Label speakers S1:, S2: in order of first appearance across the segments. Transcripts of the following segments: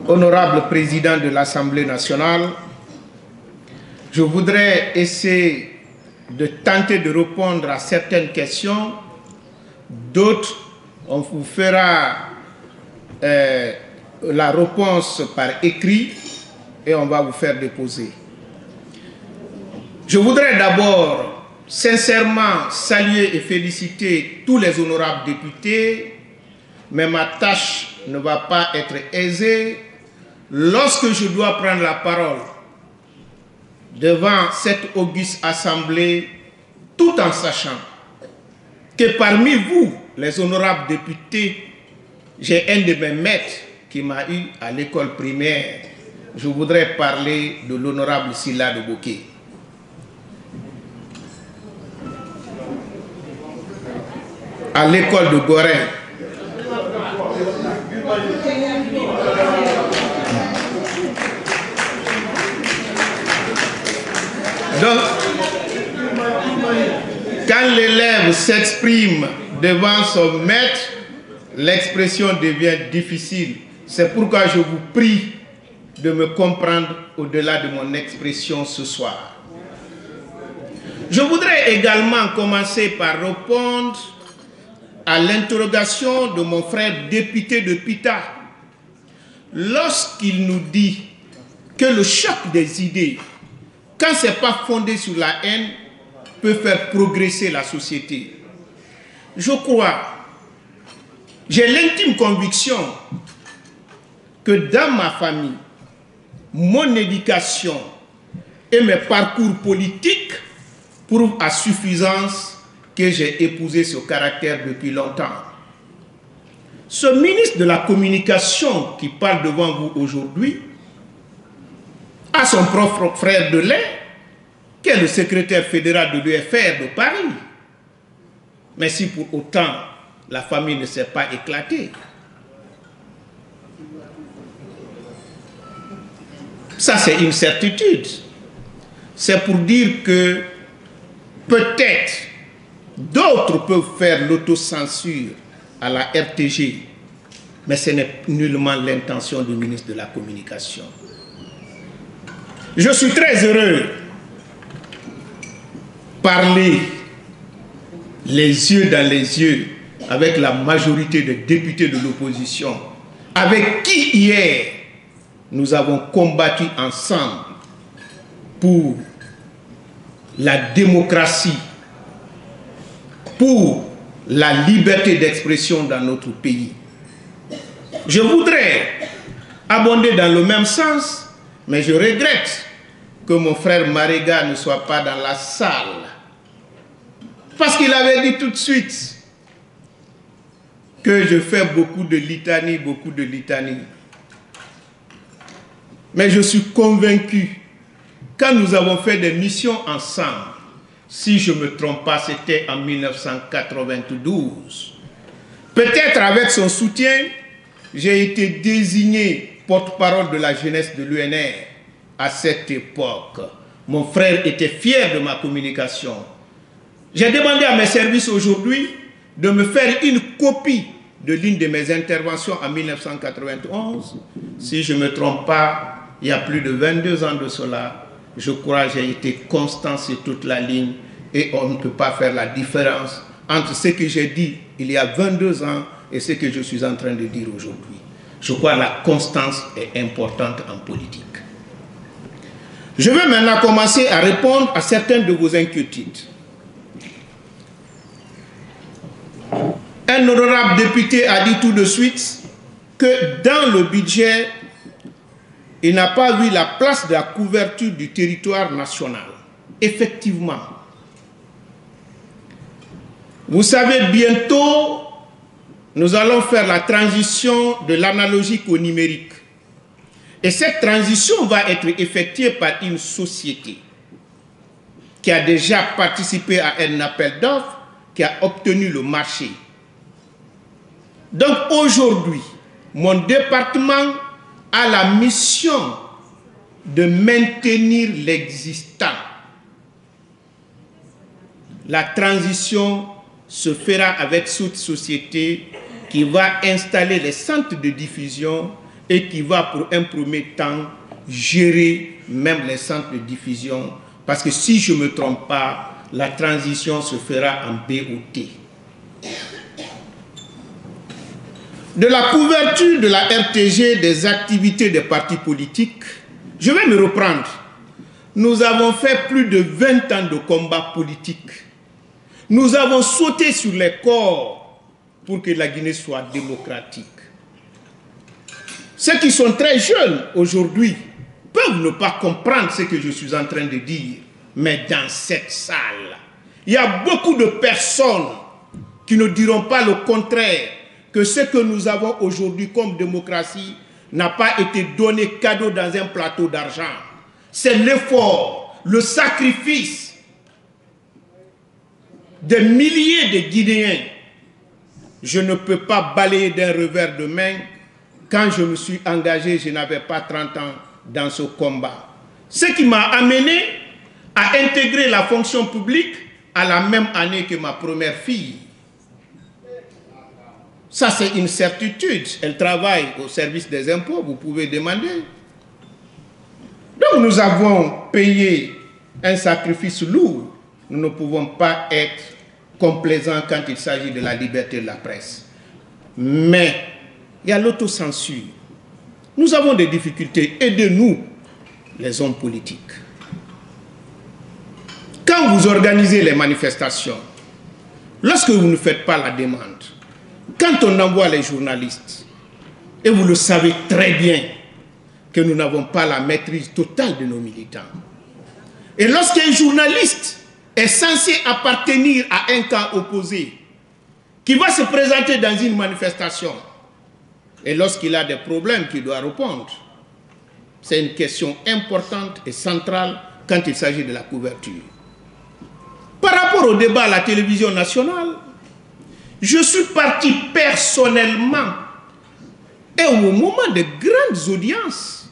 S1: Honorable Président de l'Assemblée nationale, je voudrais essayer de tenter de répondre à certaines questions. D'autres, on vous fera la réponse par écrit et on va vous faire déposer. Je voudrais d'abord sincèrement saluer et féliciter tous les honorables députés, mais ma tâche ne va pas être aisée lorsque je dois prendre la parole devant cette auguste assemblée, tout en sachant que parmi vous, les honorables députés, j'ai un de mes maîtres qui m'a eu à l'école primaire. Je voudrais parler de l'honorable Sylla de Bokeh. À l'école de Gorin. Donc, quand l'élève s'exprime devant son maître, l'expression devient difficile. C'est pourquoi je vous prie de me comprendre au-delà de mon expression ce soir. Je voudrais également commencer par répondre à l'interrogation de mon frère député de Pita, lorsqu'il nous dit que le choc des idées, quand ce n'est pas fondé sur la haine, peut faire progresser la société. Je crois, j'ai l'intime conviction que dans ma famille, mon éducation et mes parcours politiques prouvent à suffisance que j'ai épousé ce caractère depuis longtemps. Ce ministre de la Communication qui parle devant vous aujourd'hui a son propre frère de lait, qui est le secrétaire fédéral de l'UFR de Paris. Mais si pour autant la famille ne s'est pas éclatée, ça c'est une certitude. C'est pour dire que peut-être d'autres peuvent faire l'autocensure à la RTG, mais ce n'est nullement l'intention du ministre de la Communication. Je suis très heureux de parler les yeux dans les yeux avec la majorité des députés de l'opposition, avec qui hier nous avons combattu ensemble pour la démocratie, pour la liberté d'expression dans notre pays. Je voudrais abonder dans le même sens, mais je regrette que mon frère Marega ne soit pas dans la salle. Parce qu'il avait dit tout de suite que je fais beaucoup de litanies, Mais je suis convaincu, quand nous avons fait des missions ensemble, si je ne me trompe pas, c'était en 1992. Peut-être avec son soutien, j'ai été désigné porte-parole de la jeunesse de l'UNR à cette époque. Mon frère était fier de ma communication. J'ai demandé à mes services aujourd'hui de me faire une copie de l'une de mes interventions en 1991. Si je ne me trompe pas, il y a plus de 22 ans de cela. Je crois que j'ai été constant sur toute la ligne et on ne peut pas faire la différence entre ce que j'ai dit il y a 22 ans et ce que je suis en train de dire aujourd'hui. Je crois que la constance est importante en politique. Je vais maintenant commencer à répondre à certaines de vos inquiétudes. Un honorable député a dit tout de suite que dans le budget, il n'a pas vu la place de la couverture du territoire national. Effectivement. Vous savez, bientôt, nous allons faire la transition de l'analogique au numérique. Et cette transition va être effectuée par une société qui a déjà participé à un appel d'offres, qui a obtenu le marché. Donc aujourd'hui, mon département a la mission de maintenir l'existant. La transition se fera avec cette société qui va installer les centres de diffusion et qui va pour un premier temps gérer même les centres de diffusion. Parce que si je ne me trompe pas, la transition se fera en BOT. De la couverture de la RTG des activités des partis politiques, je vais me reprendre. Nous avons fait plus de 20 ans de combat politique. Nous avons sauté sur les corps pour que la Guinée soit démocratique. Ceux qui sont très jeunes aujourd'hui peuvent ne pas comprendre ce que je suis en train de dire. Mais dans cette salle, il y a beaucoup de personnes qui ne diront pas le contraire, que ce que nous avons aujourd'hui comme démocratie n'a pas été donné cadeau dans un plateau d'argent. C'est l'effort, le sacrifice des milliers de Guinéens. Je ne peux pas balayer d'un revers de main. Quand je me suis engagé, je n'avais pas 30 ans dans ce combat. Ce qui m'a amené à intégrer la fonction publique à la même année que ma première fille. Ça, c'est une certitude. Elle travaille au service des impôts, vous pouvez demander. Donc, nous avons payé un sacrifice lourd. Nous ne pouvons pas être complaisants quand il s'agit de la liberté de la presse. Mais, il y a l'autocensure. Nous avons des difficultés. Aidez-nous, les hommes politiques. Quand vous organisez les manifestations, lorsque vous ne faites pas la demande, quand on envoie les journalistes, et vous le savez très bien que nous n'avons pas la maîtrise totale de nos militants, et lorsqu'un journaliste est censé appartenir à un camp opposé, qui va se présenter dans une manifestation, et lorsqu'il a des problèmes qu'il doit répondre, c'est une question importante et centrale quand il s'agit de la couverture. Par rapport au débat à la télévision nationale, je suis parti personnellement et au moment de grandes audiences,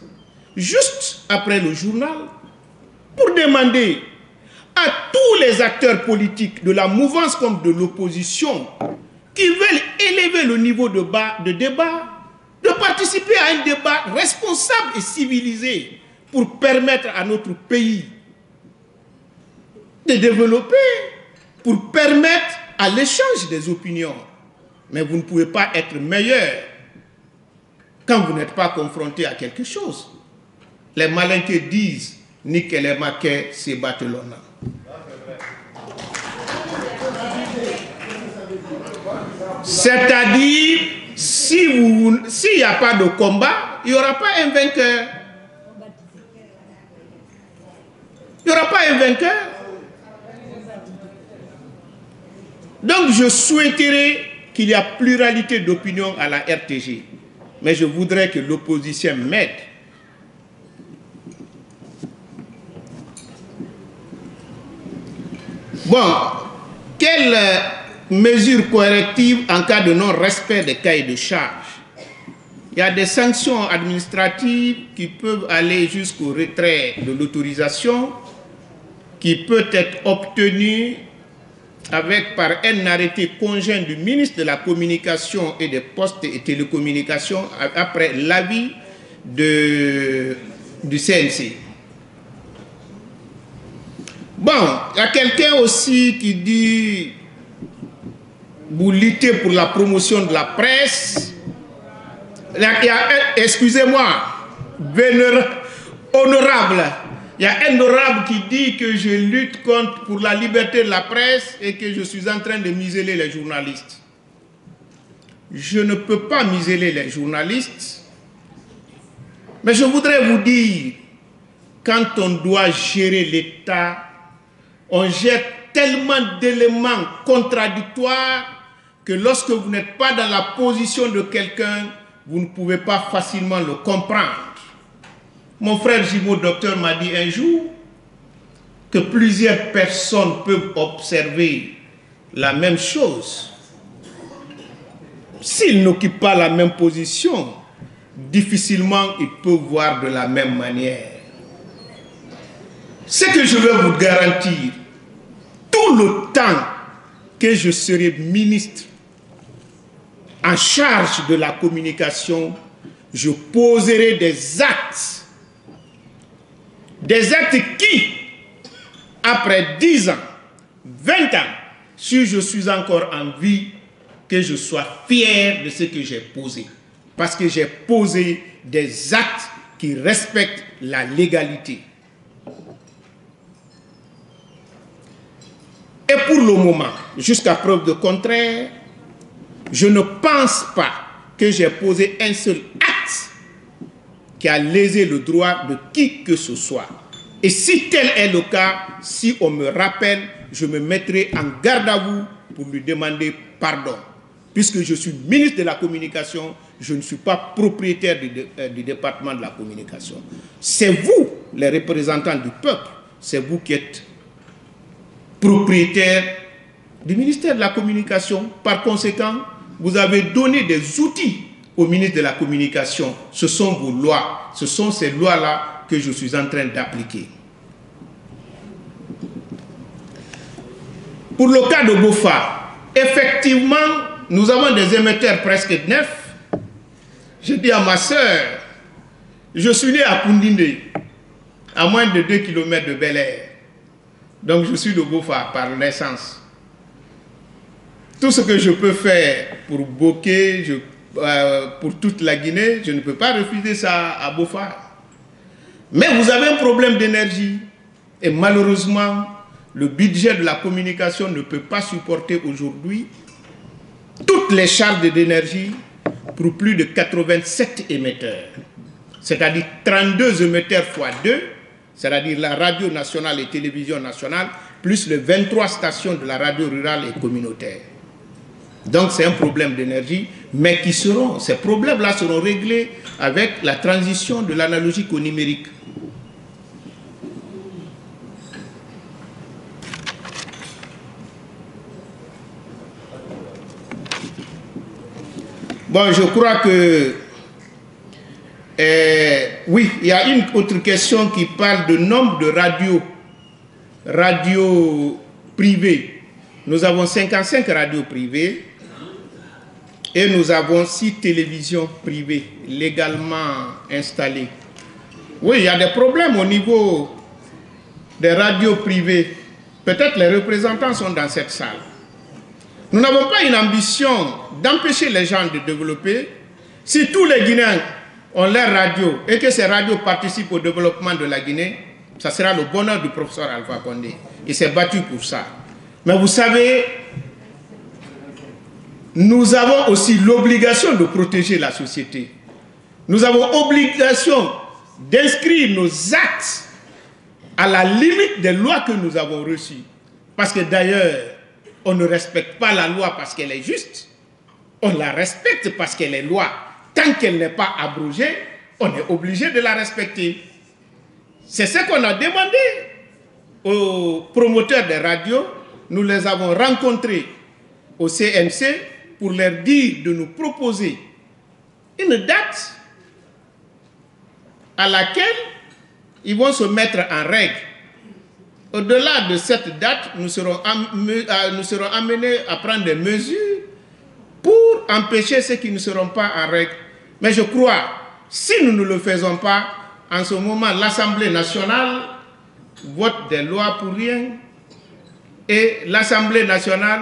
S1: juste après le journal, pour demander à tous les acteurs politiques de la mouvance comme de l'opposition qui veulent élever le niveau de débat, de participer à un débat responsable et civilisé pour permettre à notre pays de développer, pour permettre à l'échange des opinions. Mais vous ne pouvez pas être meilleur quand vous n'êtes pas confronté à quelque chose. Les Malinqués disent « Ni que les maquets se battent l'on a ». C'est-à-dire, s'il n'y a pas de combat, il n'y aura pas un vainqueur. Il n'y aura pas un vainqueur. Donc, je souhaiterais qu'il y ait pluralité d'opinions à la RTG. Mais je voudrais que l'opposition m'aide. Bon, quelles mesures correctives en cas de non-respect des cahiers de charges? Il y a des sanctions administratives qui peuvent aller jusqu'au retrait de l'autorisation, qui peut être obtenue par un arrêté conjoint du ministre de la Communication et des Postes et Télécommunications après l'avis du CNC. Bon, il y a quelqu'un aussi qui dit vous luttez pour la promotion de la presse. Excusez-moi, honorable. Il y a un honorable qui dit que je lutte pour la liberté de la presse et que je suis en train de museler les journalistes. Je ne peux pas museler les journalistes, mais je voudrais vous dire, quand on doit gérer l'État, on jette tellement d'éléments contradictoires que lorsque vous n'êtes pas dans la position de quelqu'un, vous ne pouvez pas facilement le comprendre. Mon frère Jimo, docteur, m'a dit un jour que plusieurs personnes peuvent observer la même chose. S'ils n'occupent pas la même position, difficilement ils peuvent voir de la même manière. Ce que je veux vous garantir, tout le temps que je serai ministre en charge de la communication, je poserai des actes qui, après 10 ans, 20 ans, si je suis encore en vie, que je sois fier de ce que j'ai posé. Parce que j'ai posé des actes qui respectent la légalité. Et pour le moment, jusqu'à preuve de contraire, je ne pense pas que j'ai posé un seul acte qui a lésé le droit de qui que ce soit. Et si tel est le cas, si on me rappelle, je me mettrai en garde à vous pour lui demander pardon. Puisque je suis ministre de la communication, je ne suis pas propriétaire du département de la communication. C'est vous, les représentants du peuple, c'est vous qui êtes propriétaire du ministère de la communication. Par conséquent, vous avez donné des outils au ministre de la communication. Ce sont vos lois. Ce sont ces lois-là que je suis en train d'appliquer. Pour le cas de Bofa, effectivement, nous avons des émetteurs presque neufs. Je dis à ma soeur, je suis né à Koundindé, à moins de 2 km de Bel Air. Donc je suis de Bofa par naissance. Tout ce que je peux faire pour Boké, pour toute la Guinée, je ne peux pas refuser ça à Bofa. Mais vous avez un problème d'énergie. Et malheureusement, le budget de la communication ne peut pas supporter aujourd'hui toutes les charges d'énergie pour plus de 87 émetteurs. C'est-à-dire 32 émetteurs x 2, c'est-à-dire la radio nationale et télévision nationale, plus les 23 stations de la radio rurale et communautaire. Donc c'est un problème d'énergie, mais ces problèmes-là seront réglés avec la transition de l'analogique au numérique. Bon, je crois que... oui, il y a une autre question qui parle de nombre de radios privées. Nous avons 55 radios privées et nous avons 6 télévisions privées légalement installées. Oui, il y a des problèmes au niveau des radios privées. Peut-être les représentants sont dans cette salle. Nous n'avons pas une ambition d'empêcher les gens de développer. Si tous les Guinéens ont leur radio et que ces radios participent au développement de la Guinée, ça sera le bonheur du professeur Alpha Condé. Il s'est battu pour ça. Mais vous savez, nous avons aussi l'obligation de protéger la société. Nous avons obligation d'inscrire nos actes à la limite des lois que nous avons reçues. Parce que d'ailleurs, on ne respecte pas la loi parce qu'elle est juste. On la respecte parce qu'elle est loi. Tant qu'elle n'est pas abrogée, on est obligé de la respecter. C'est ce qu'on a demandé aux promoteurs des radios. Nous les avons rencontrés au CNC pour leur dire de nous proposer une date à laquelle ils vont se mettre en règle. Au-delà de cette date, nous serons amenés à prendre des mesures pour empêcher ceux qui ne seront pas en règle. Mais je crois, si nous ne le faisons pas, en ce moment, l'Assemblée nationale vote des lois pour rien. Et l'Assemblée nationale,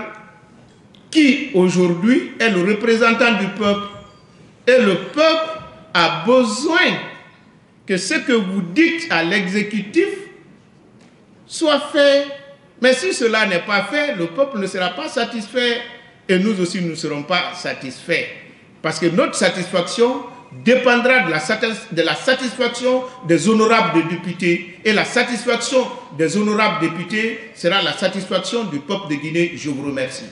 S1: qui aujourd'hui est le représentant du peuple, et le peuple a besoin que ce que vous dites à l'exécutif soit fait. Mais si cela n'est pas fait, le peuple ne sera pas satisfait et nous aussi nous ne serons pas satisfaits. Parce que notre satisfaction dépendra de la satisfaction des honorables députés. Et la satisfaction des honorables députés sera la satisfaction du peuple de Guinée. Je vous remercie.